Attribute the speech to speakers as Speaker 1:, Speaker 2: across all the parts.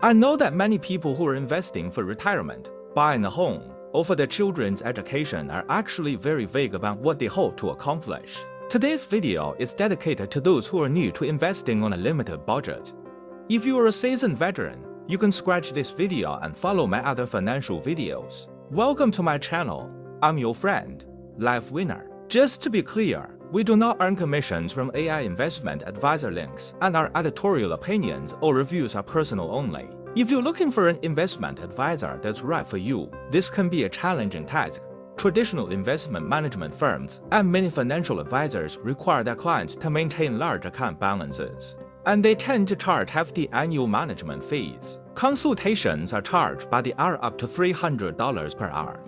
Speaker 1: I know that many people who are investing for retirement, buying a home, or for their children's education are actually very vague about what they hope to accomplish. Today's video is dedicated to those who are new to investing on a limited budget. If you are a seasoned veteran, you can scratch this video and follow my other financial videos. Welcome to my channel. I'm your friend, Life Winner. Just to be clear, we do not earn commissions from AI investment advisor links, and our editorial opinions or reviews are personal only. If you're looking for an investment advisor that's right for you, this can be a challenging task. Traditional investment management firms and many financial advisors require their clients to maintain large account balances, and they tend to charge hefty annual management fees. Consultations are charged by the hour up to $300 per hour.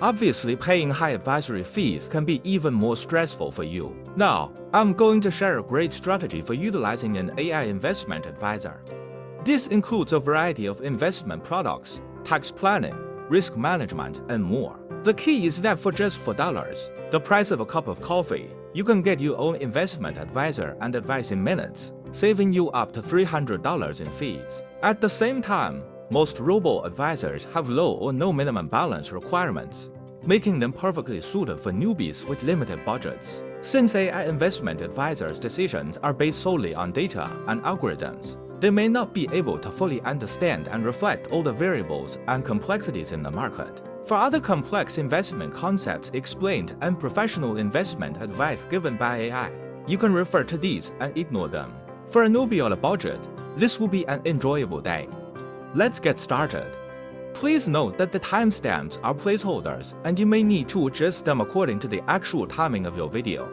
Speaker 1: Obviously, paying high advisory fees can be even more stressful for you. Now, I'm going to share a great strategy for utilizing an AI investment advisor. This includes a variety of investment products, tax planning, risk management, and more. The key is that for just $4, the price of a cup of coffee, you can get your own investment advisor and advice in minutes, saving you up to $300 in fees. At the same time, most robo-advisors have low or no minimum balance requirements, making them perfectly suited for newbies with limited budgets. Since AI investment advisors' decisions are based solely on data and algorithms, they may not be able to fully understand and reflect all the variables and complexities in the market. For other complex investment concepts explained and professional investment advice given by AI, you can refer to these and ignore them. For a newbie on a budget, this will be an enjoyable day. Let's get started. Please note that the timestamps are placeholders and you may need to adjust them according to the actual timing of your video.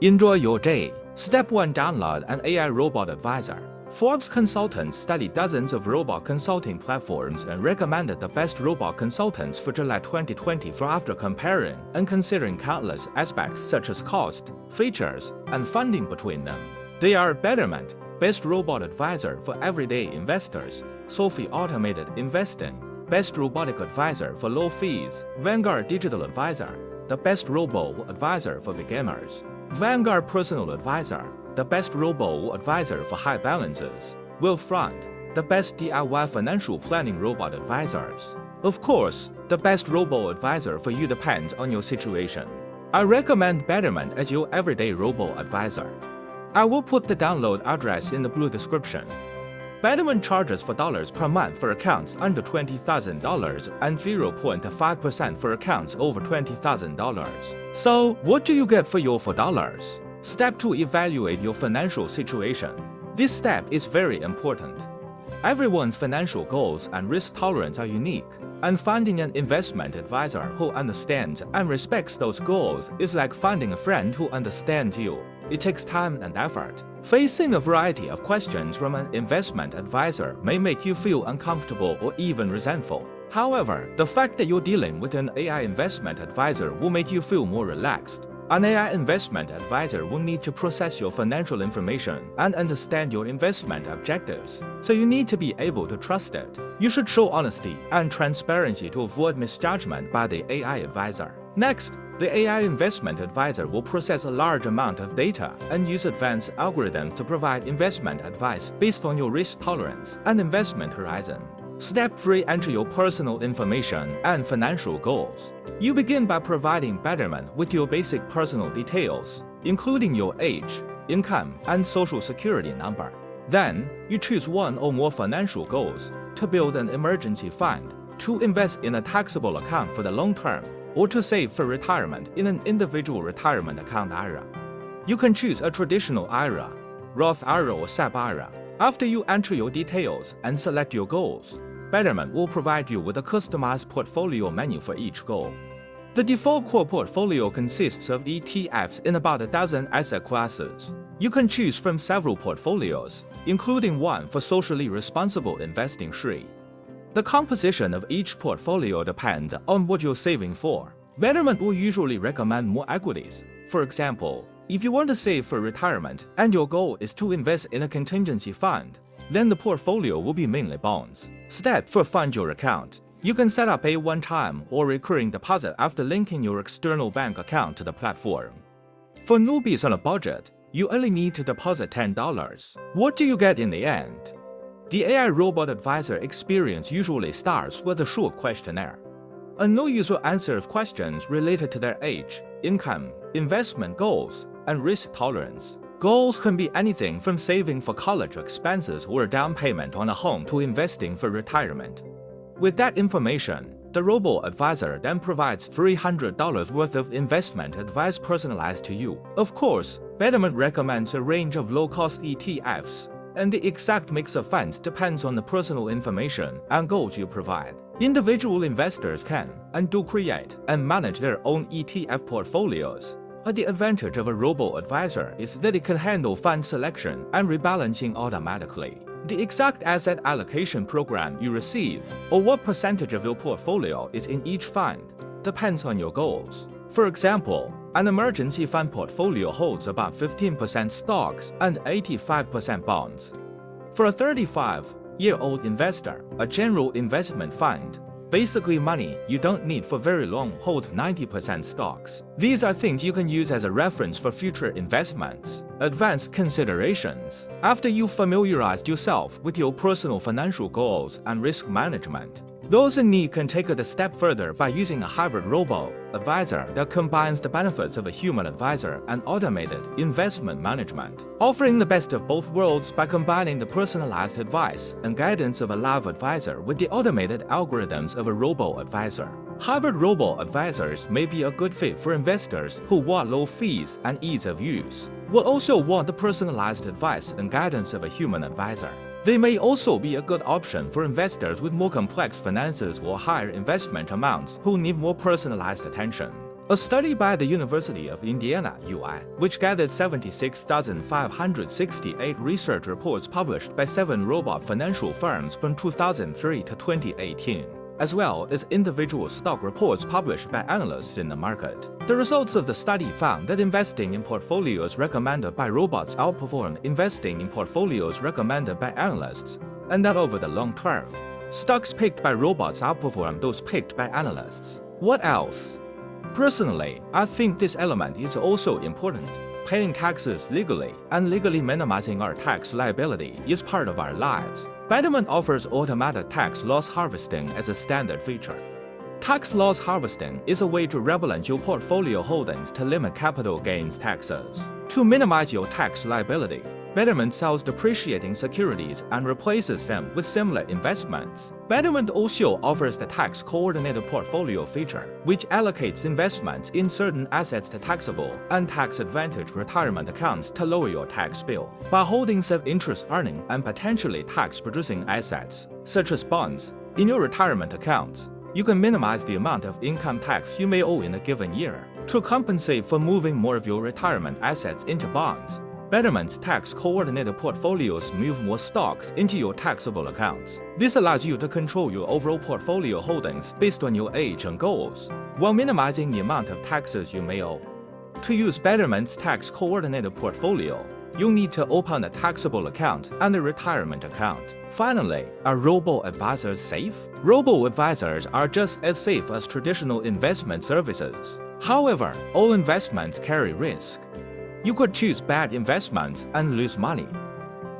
Speaker 1: Enjoy your day. Step 1. Download an AI robot advisor. Forbes consultants studied dozens of robot consulting platforms and recommended the best robot consultants for July 2020 after comparing and considering countless aspects such as cost, features, and funding between them. They are Betterment, Best Robot Advisor for Everyday Investors; Sophie Automated Investing, Best Robotic Advisor for Low Fees; Vanguard Digital Advisor, the best robo-advisor for beginners; Vanguard Personal Advisor, the best robo-advisor for high balances; Wealthfront, the best DIY financial planning robot advisors. Of course, the best robo-advisor for you depends on your situation. I recommend Betterment as your everyday robo-advisor. I will put the download address in the blue description. Betterment charges $4 per month for accounts under $20,000 and 0.5% for accounts over $20,000. So, what do you get for your $4? Step 2. Evaluate your financial situation. This step is very important. Everyone's financial goals and risk tolerance are unique, and finding an investment advisor who understands and respects those goals is like finding a friend who understands you. It takes time and effort. Facing a variety of questions from an investment advisor may make you feel uncomfortable or even resentful. However, the fact that you're dealing with an AI investment advisor will make you feel more relaxed. An AI investment advisor will need to process your financial information and understand your investment objectives, so you need to be able to trust it. You should show honesty and transparency to avoid misjudgment by the AI advisor. Next, the AI investment advisor will process a large amount of data and use advanced algorithms to provide investment advice based on your risk tolerance and investment horizon. Step 3. Enter your personal information and financial goals. You begin by providing Betterment with your basic personal details, including your age, income, and social security number. Then, you choose one or more financial goals: to build an emergency fund, to invest in a taxable account for the long term, or to save for retirement in an individual retirement account IRA. You can choose a traditional IRA, Roth IRA, or SEP IRA. After you enter your details and select your goals, Betterment will provide you with a customized portfolio menu for each goal. The default core portfolio consists of ETFs in about a dozen asset classes. You can choose from several portfolios, including one for socially responsible investing SRI. The composition of each portfolio depends on what you're saving for. Betterment will usually recommend more equities. For example, if you want to save for retirement and your goal is to invest in a contingency fund, then the portfolio will be mainly bonds. Step 4. Fund your account. You can set up a one-time or recurring deposit after linking your external bank account to the platform. For newbies on a budget, you only need to deposit $10. What do you get in the end? The AI robot advisor experience usually starts with a short questionnaire. A no-user answers questions related to their age, income, investment goals, and risk tolerance. Goals can be anything from saving for college expenses or a down payment on a home to investing for retirement. With that information, the robo-advisor then provides $300 worth of investment advice personalized to you. Of course, Betterment recommends a range of low-cost ETFs, and the exact mix of funds depends on the personal information and goals you provide. Individual investors can and do create and manage their own ETF portfolios. But the advantage of a robo-advisor is that it can handle fund selection and rebalancing automatically. The exact asset allocation program you receive, or what percentage of your portfolio is in each fund, depends on your goals. For example, an emergency fund portfolio holds about 15% stocks and 85% bonds. For a 35-year-old investor, a general investment fund, basically money you don't need for very long, holds 90% stocks. These are things you can use as a reference for future investments. Advanced considerations. After you've familiarized yourself with your personal financial goals and risk management, those in need can take it a step further by using a hybrid robo-advisor that combines the benefits of a human advisor and automated investment management, offering the best of both worlds by combining the personalized advice and guidance of a live advisor with the automated algorithms of a robo-advisor. Hybrid robo-advisors may be a good fit for investors who want low fees and ease of use, will also want the personalized advice and guidance of a human advisor. They may also be a good option for investors with more complex finances or higher investment amounts who need more personalized attention. A study by the University of Indiana, UI, which gathered 76,568 research reports published by 7 robot financial firms from 2003 to 2018, as well as individual stock reports published by analysts in the market. The results of the study found that investing in portfolios recommended by robots outperformed investing in portfolios recommended by analysts, and that over the long term, stocks picked by robots outperformed those picked by analysts. What else? Personally, I think this element is also important. Paying taxes legally and legally minimizing our tax liability is part of our lives. Betterment offers automated tax loss harvesting as a standard feature. Tax loss harvesting is a way to rebalance your portfolio holdings to limit capital gains taxes. To minimize your tax liability, Betterment sells depreciating securities and replaces them with similar investments. Betterment also offers the tax coordinated portfolio feature, which allocates investments in certain assets to taxable and tax-advantaged retirement accounts to lower your tax bill. By holding some interest-earning and potentially tax-producing assets, such as bonds, in your retirement accounts, you can minimize the amount of income tax you may owe in a given year. To compensate for moving more of your retirement assets into bonds, Betterment's tax-coordinated portfolios move more stocks into your taxable accounts. This allows you to control your overall portfolio holdings based on your age and goals, while minimizing the amount of taxes you may owe. To use Betterment's tax-coordinated portfolio, you'll need to open a taxable account and a retirement account. Finally, are robo-advisors safe? Robo-advisors are just as safe as traditional investment services. However, all investments carry risk. You could choose bad investments and lose money.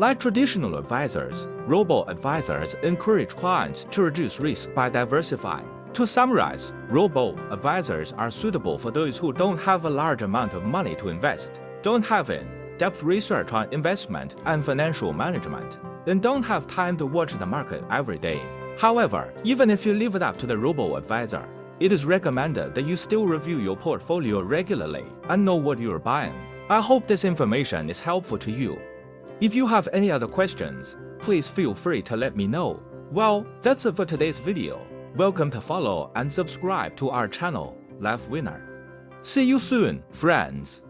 Speaker 1: Like traditional advisors, robo-advisors encourage clients to reduce risk by diversifying. To summarize, robo-advisors are suitable for those who don't have a large amount of money to invest, don't have in-depth research on investment and financial management, and don't have time to watch the market every day. However, even if you leave it up to the robo-advisor, it is recommended that you still review your portfolio regularly and know what you're buying. I hope this information is helpful to you. If you have any other questions, please feel free to let me know. Well, that's it for today's video. Welcome to follow and subscribe to our channel, Life Winner. See you soon, friends.